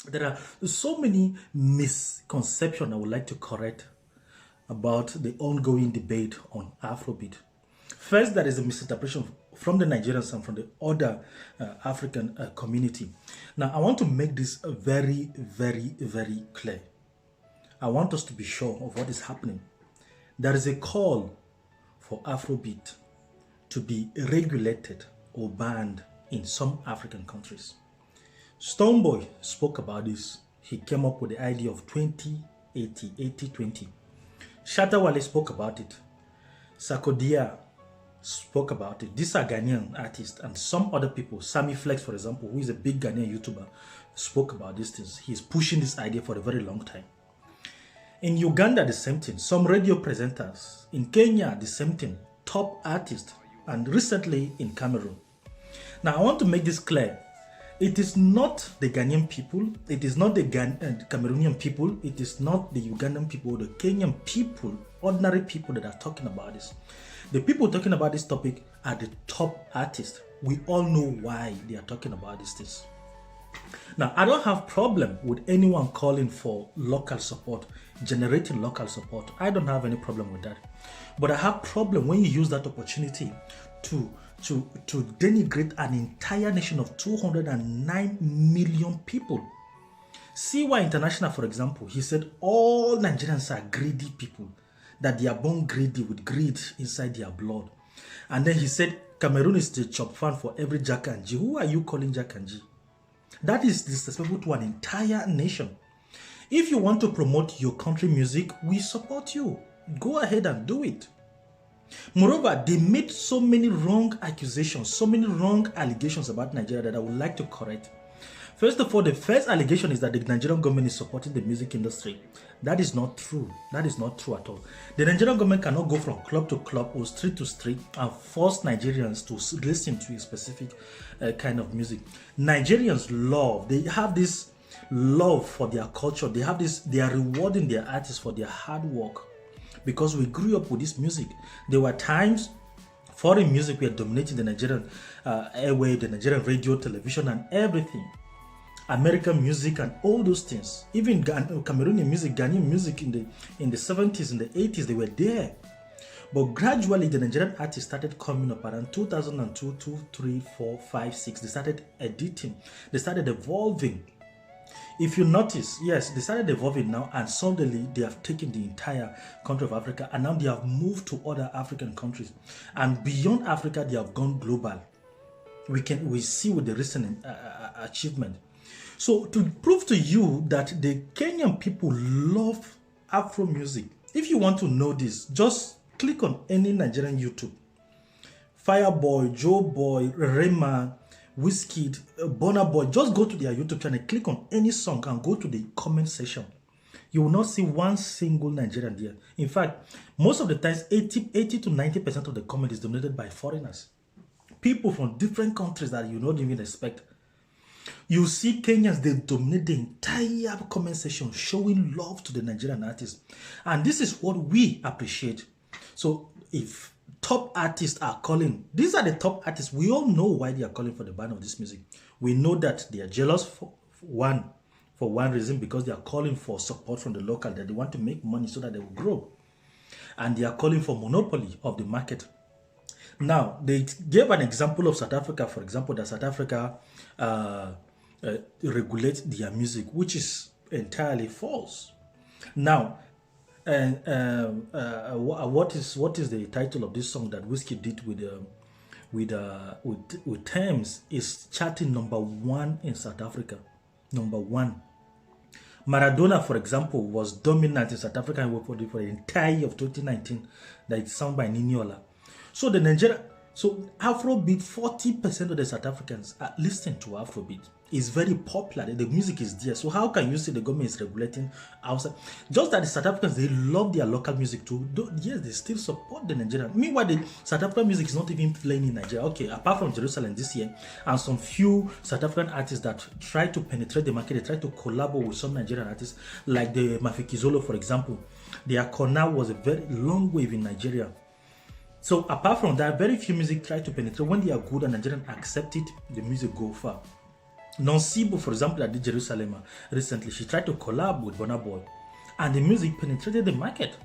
There are so many misconceptions I would like to correct about the ongoing debate on Afrobeat. First, there is a misinterpretation from the Nigerians and from the other African community. Now, I want to make this very, very, very clear. I want us to be sure of what is happening. There is a call for Afrobeat to be regulated or banned in some African countries. Stoneboy spoke about this. He came up with the idea of 2080, 80-20. Shatta Wale spoke about it. Sarkodie spoke about it. These are Ghanaian artists and some other people. Sammy Flex, for example, who is a big Ghanaian YouTuber, spoke about these things. He's pushing this idea for a very long time. In Uganda, the same thing. Some radio presenters. In Kenya, the same thing. Top artists. And recently in Cameroon. Now, I want to make this clear. It is not the Ghanaian people, it is not the Cameroonian people, it is not the Ugandan people, the Kenyan people, ordinary people that are talking about this. The people talking about this topic are the top artists. We all know why they are talking about these things. Now, I don't have problem with anyone calling for local support, generating local support. I don't have any problem with that. But I have problem when you use that opportunity to denigrate an entire nation of 209 million people. CY International, for example, he said all Nigerians are greedy people, that they are born greedy with greed inside their blood. And then he said Cameroon is the chop fan for every Jack and G. Who are you calling Jack and G? That is disrespectful to an entire nation. If you want to promote your country music, we support you. Go ahead and do it. Moreover, they made so many wrong accusations, so many wrong allegations about Nigeria that I would like to correct. First of all, the first allegation is that the Nigerian government is supporting the music industry. That is not true. That is not true at all. The Nigerian government cannot go from club to club or street to street and force Nigerians to listen to a specific kind of music. Nigerians love, they have this love for their culture. They have this, they are rewarding their artists for their hard work. Because we grew up with this music. There were times foreign music were dominating the Nigerian airway, the Nigerian radio, television, and everything. American music and all those things. Even Cameroonian music, Ghanaian music in the 70s, in the 80s, they were there. But gradually, the Nigerian artists started coming up around 2002, 2, 3, 4, 5, 6. They started editing. They started evolving. If you notice, yes, they started evolving now, and suddenly they have taken the entire country of Africa, and now they have moved to other African countries, and beyond Africa, they have gone global. We see with the recent achievement. So to prove to you that the Kenyan people love Afro music, if you want to know this, just click on any Nigerian YouTube. Fireboy, Joe Boy, Rema, Wizkid, Burna Boy, just go to their YouTube channel, click on any song and go to the comment section. You will not see one single Nigerian there. In fact, most of the times, 80 to 90% of the comment is dominated by foreigners. People from different countries that you don't even expect. You see Kenyans, they dominate the entire comment section, showing love to the Nigerian artists. And this is what we appreciate. So if top artists are calling, these are the top artists, we all know why they are calling for the ban of this music. We know that they are jealous for one reason, because they are calling for support from the local, that they want to make money so that they will grow. And they are calling for monopoly of the market. Now, they gave an example of South Africa, for example, that South Africa regulates their music, which is entirely false. Now, what is the title of this song that Wizkid did with Thames? Is charting #1 in South Africa, #1. Maradona, for example, was dominant in South Africa for the entire of 2019. That it's sung by Niniola. So Afrobeat, 40% of the South Africans are listening to Afrobeat. It's very popular. The music is there. So how can you say the government is regulating outside? Just that the South Africans, they love their local music too. Yes, they still support the Nigerian. Meanwhile, the South African music is not even playing in Nigeria. Okay, apart from Jerusalem this year, and some few South African artists that try to penetrate the market, they try to collaborate with some Nigerian artists, like the Mafikizolo, for example. Their Kona was a very long wave in Nigeria. So apart from that, very few music try to penetrate. When they are good and Nigerians accept it, the music go far. Nonsibo, for example, that did Jerusalem recently, she tried to collab with Burna Boy, and the music penetrated the market.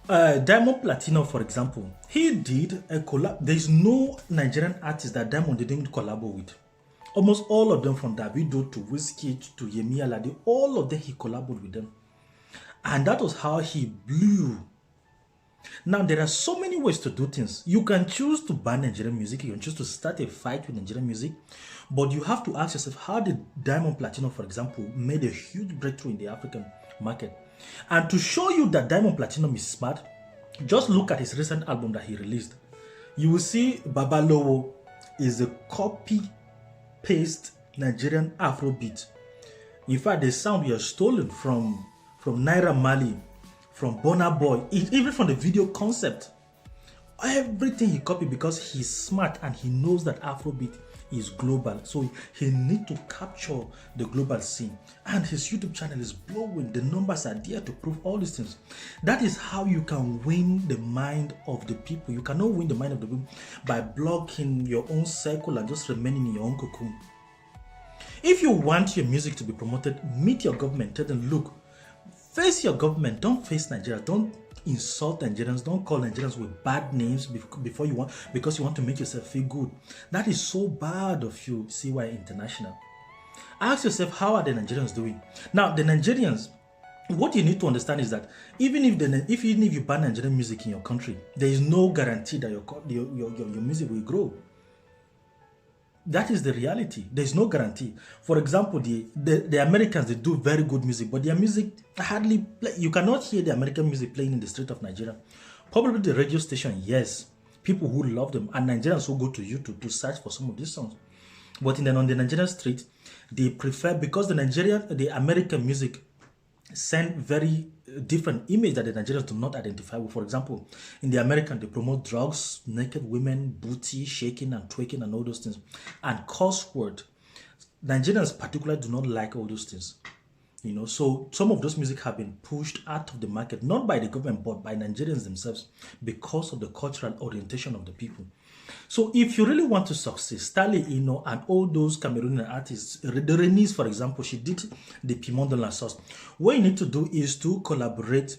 Diamond Platino, for example, he did a collab. There's no Nigerian artist that Diamond didn't collaborate with. Almost all of them, from Davido to Wizkid to Yemi Alade, all of them he collaborated with them. And that was how he blew. Now, there are so many ways to do things. You can choose to ban Nigerian music. You can choose to start a fight with Nigerian music. But you have to ask yourself, how did Diamond Platino, for example, made a huge breakthrough in the African market? And to show you that Diamond Platinum is smart, just look at his recent album that he released. You will see Babalowo is a copy-paste Nigerian Afrobeat. In fact, the sound was stolen from Naira Marley, from Burna Boy, even from the video concept. Everything he copied because he's smart and he knows that Afrobeat is global. So he needs to capture the global scene. And his YouTube channel is blowing. The numbers are there to prove all these things. That is how you can win the mind of the people. You cannot win the mind of the people by blocking your own circle and just remaining in your own cocoon. If you want your music to be promoted, meet your government. Tell them, look, face your government. Don't face Nigeria. Don't insult Nigerians. Don't call Nigerians with bad names because you want to make yourself feel good. That is so bad of you, CY International. Ask yourself, how are the Nigerians doing? Now, the Nigerians, what you need to understand is that even if you ban Nigerian music in your country, there is no guarantee that your music will grow. That is the reality. There is no guarantee. For example, the Americans, they do very good music, but their music hardly play. You cannot hear the American music playing in the street of Nigeria. Probably the radio station, yes. People who love them, and Nigerians who go to YouTube to search for some of these songs. But on the Nigerian street, they prefer, because the American music send very different image that the Nigerians do not identify with. For example, in the American, they promote drugs, naked women, booty, shaking and twerking and all those things, and curse word. Nigerians particularly do not like all those things. So some of those music have been pushed out of the market, not by the government, but by Nigerians themselves, because of the cultural orientation of the people. So if you really want to succeed, Starley and all those Cameroonian artists, the Renise, for example, she did the Piment de la Sauce. What you need to do is to collaborate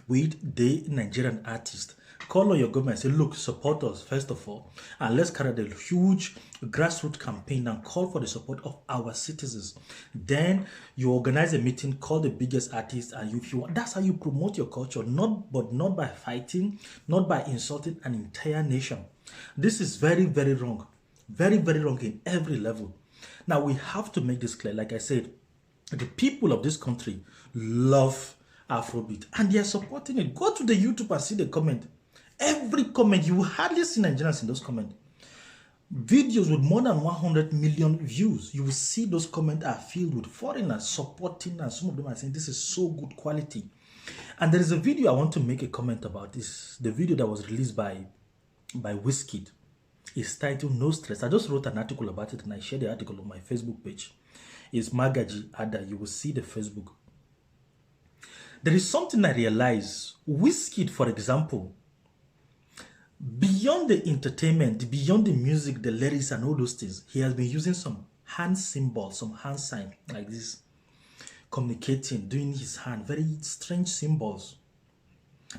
with the Nigerian artist. Call on your government and say, look, support us, first of all, and let's carry the huge grassroots campaign and call for the support of our citizens. Then you organize a meeting, call the biggest artists, and if you want, that's how you promote your culture, not by fighting, not by insulting an entire nation. This is very, very wrong. Very, very wrong in every level. Now, we have to make this clear. Like I said, the people of this country love Afrobeat, and they are supporting it. Go to the YouTube and see the comment. Every comment, you will hardly see Nigerians in those comments. Videos with more than 100 million views, you will see those comments are filled with foreigners supporting, and some of them are saying this is so good quality. And there is a video I want to make a comment about. This the video that was released by Wizkid. It's titled No Stress. I just wrote an article about it and I shared the article on my Facebook page. It's MAGAJI Ada. You will see the Facebook. There is something I realize. Wizkid, for example, beyond the entertainment, beyond the music, the lyrics and all those things, he has been using some hand symbols, some hand sign like this, communicating, doing his hand, very strange symbols.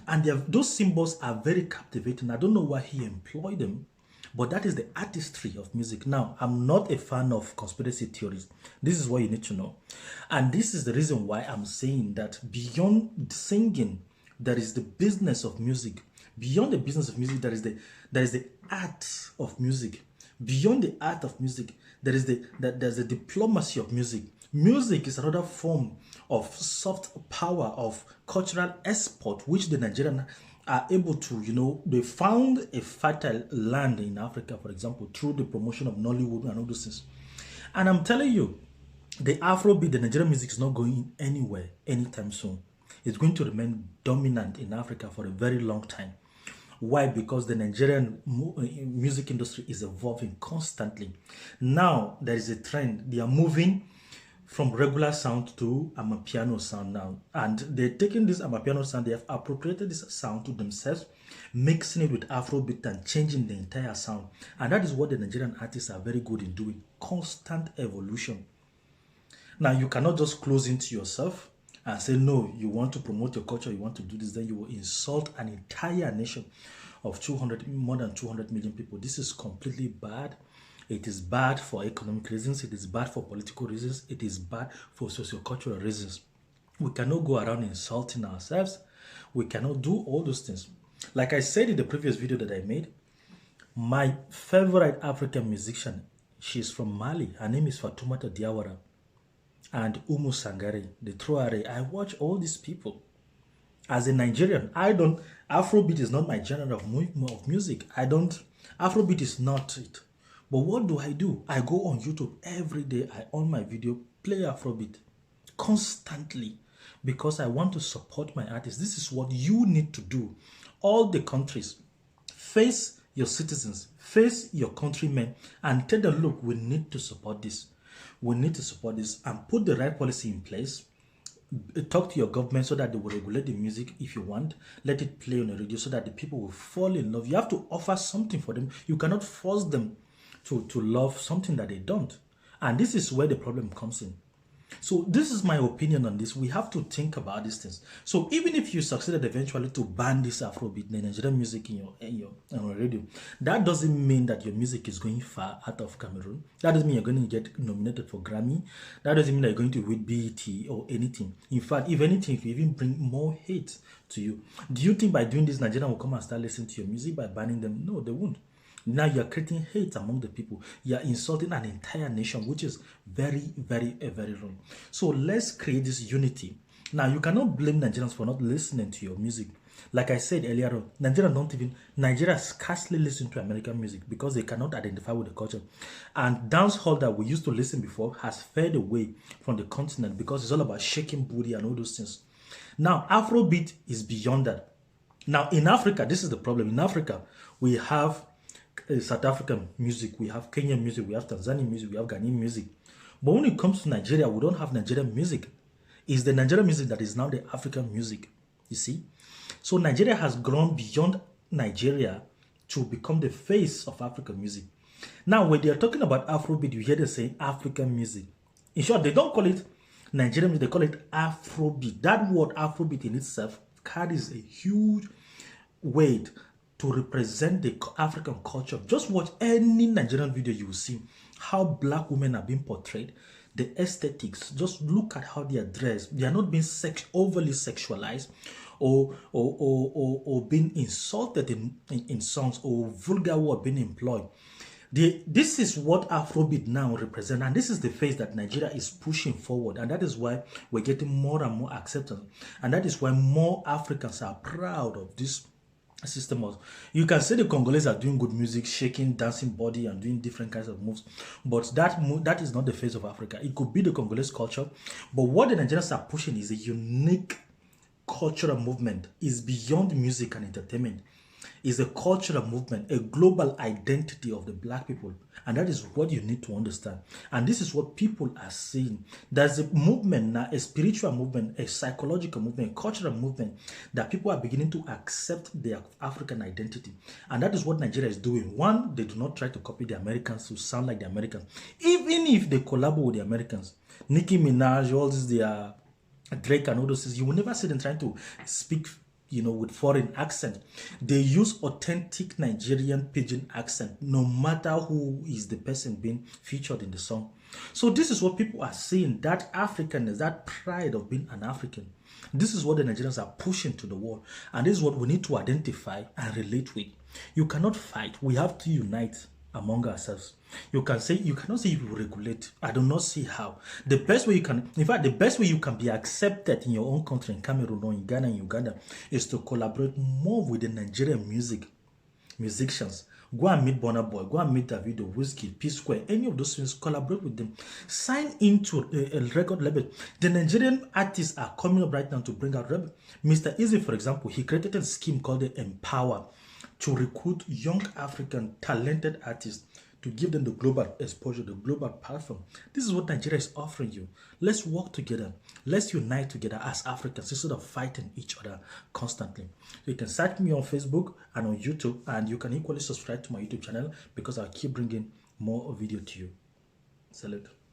And those symbols are very captivating. I don't know why he employed them, but that is the artistry of music. Now, I'm not a fan of conspiracy theories. This is what you need to know. And this is the reason why I'm saying that beyond singing, there is the business of music. Beyond the business of music, there is the art of music. Beyond the art of music, there's the diplomacy of music. Music is another form of soft power, of cultural export, which the Nigerians are able to, they found a fertile land in Africa, for example, through the promotion of Nollywood and all those things. And I'm telling you, the Afrobeat, the Nigerian music is not going anywhere anytime soon. It's going to remain dominant in Africa for a very long time. Why? Because the Nigerian music industry is evolving constantly. Now, there is a trend. They are moving from regular sound to amapiano sound now. And they're taking this amapiano sound, they have appropriated this sound to themselves, mixing it with Afrobeat and changing the entire sound. And that is what the Nigerian artists are very good in doing, constant evolution. Now, you cannot just close into yourself and say, no, you want to promote your culture, you want to do this, then you will insult an entire nation of more than 200 million people. This is completely bad. It is bad for economic reasons. It is bad for political reasons. It is bad for sociocultural reasons. We cannot go around insulting ourselves. We cannot do all those things. Like I said in the previous video that I made, my favorite African musician, she's from Mali. Her name is Fatoumata Diawara and Umu Sangare, the Troare. I watch all these people. As a Nigerian, Afrobeat is not my genre of music. Afrobeat is not it. But what do? I go on YouTube every day. I on my video, play Afrobeat constantly because I want to support my artists. This is what you need to do. All the countries, face your citizens, face your countrymen, and tell them, look, we need to support this. We need to support this and put the right policy in place. Talk to your government so that they will regulate the music if you want. Let it play on the radio so that the people will fall in love. You have to offer something for them. You cannot force them to love something that they don't. And this is where the problem comes in. So this is my opinion on this. We have to think about these things. So even if you succeeded eventually to ban this Afrobeat, the Nigerian music on your radio, that doesn't mean that your music is going far out of Cameroon. That doesn't mean you're going to get nominated for Grammy. That doesn't mean that you're going to win BET or anything. In fact, if anything, it will even bring more hate to you. Do you think by doing this, Nigerian will come and start listening to your music by banning them? No, they won't. Now you're creating hate among the people. You're insulting an entire nation, which is very, very, very wrong. So let's create this unity. Now, you cannot blame Nigerians for not listening to your music. Like I said earlier on, Nigeria scarcely listen to American music because they cannot identify with the culture. And dancehall that we used to listen before has faded away from the continent because it's all about shaking booty and all those things. Now, Afrobeat is beyond that. Now, in Africa, this is the problem. In Africa, we have South African music, we have Kenyan music, we have Tanzanian music, we have Ghanaian music. But when it comes to Nigeria, we don't have Nigerian music. It's the Nigerian music that is now the African music, you see. So Nigeria has grown beyond Nigeria to become the face of African music. Now, when they are talking about Afrobeat, you hear them saying African music. In short, they don't call it Nigerian music, they call it Afrobeat. That word Afrobeat in itself carries a huge weight to represent the African culture. Just watch any Nigerian video, you will see how black women are being portrayed, the aesthetics. Just look at how they are dressed. They are not being overly sexualized or being insulted in songs or vulgar word being employed. This is what Afrobeat now represents, and this is the face that Nigeria is pushing forward, and that is why we're getting more and more acceptance, and that is why more Africans are proud of this system. You can say the Congolese are doing good music, shaking, dancing body, and doing different kinds of moves, but that is not the face of Africa. It could be the Congolese culture, but what the Nigerians are pushing is a unique cultural movement. Is beyond music and entertainment. Is a cultural movement, a global identity of the black people. And that is what you need to understand. And this is what people are seeing. There's a movement now, a spiritual movement, a psychological movement, a cultural movement, that people are beginning to accept their African identity. And that is what Nigeria is doing. One, they do not try to copy the Americans to sound like the Americans. Even if they collaborate with the Americans. Nicki Minaj, all this, Drake and all those things, you will never see them trying to speak with foreign accent. They use authentic Nigerian pidgin accent, no matter who is the person being featured in the song. So this is what people are seeing, that Africanness, that pride of being an African. This is what the Nigerians are pushing to the world. And this is what we need to identify and relate with. You cannot fight. We have to unite among ourselves. You cannot say you will regulate. I do not see how. The best way the best way you can be accepted in your own country, in Cameroun or in Ghana and Uganda, is to collaborate more with the Nigerian musicians. Go and meet Burna Boy, go and meet Davido, Wizkid, P-Square, any of those things, collaborate with them. Sign into a record label. The Nigerian artists are coming up right now to bring out rebel. Mr. Easy, for example, he created a scheme called the Empower to recruit young African talented artists to give them the global exposure, the global platform. This is what Nigeria is offering you. Let's work together. Let's unite together as Africans instead of fighting each other constantly. So you can search me on Facebook and on YouTube, and you can equally subscribe to my YouTube channel because I'll keep bringing more video to you. Salute.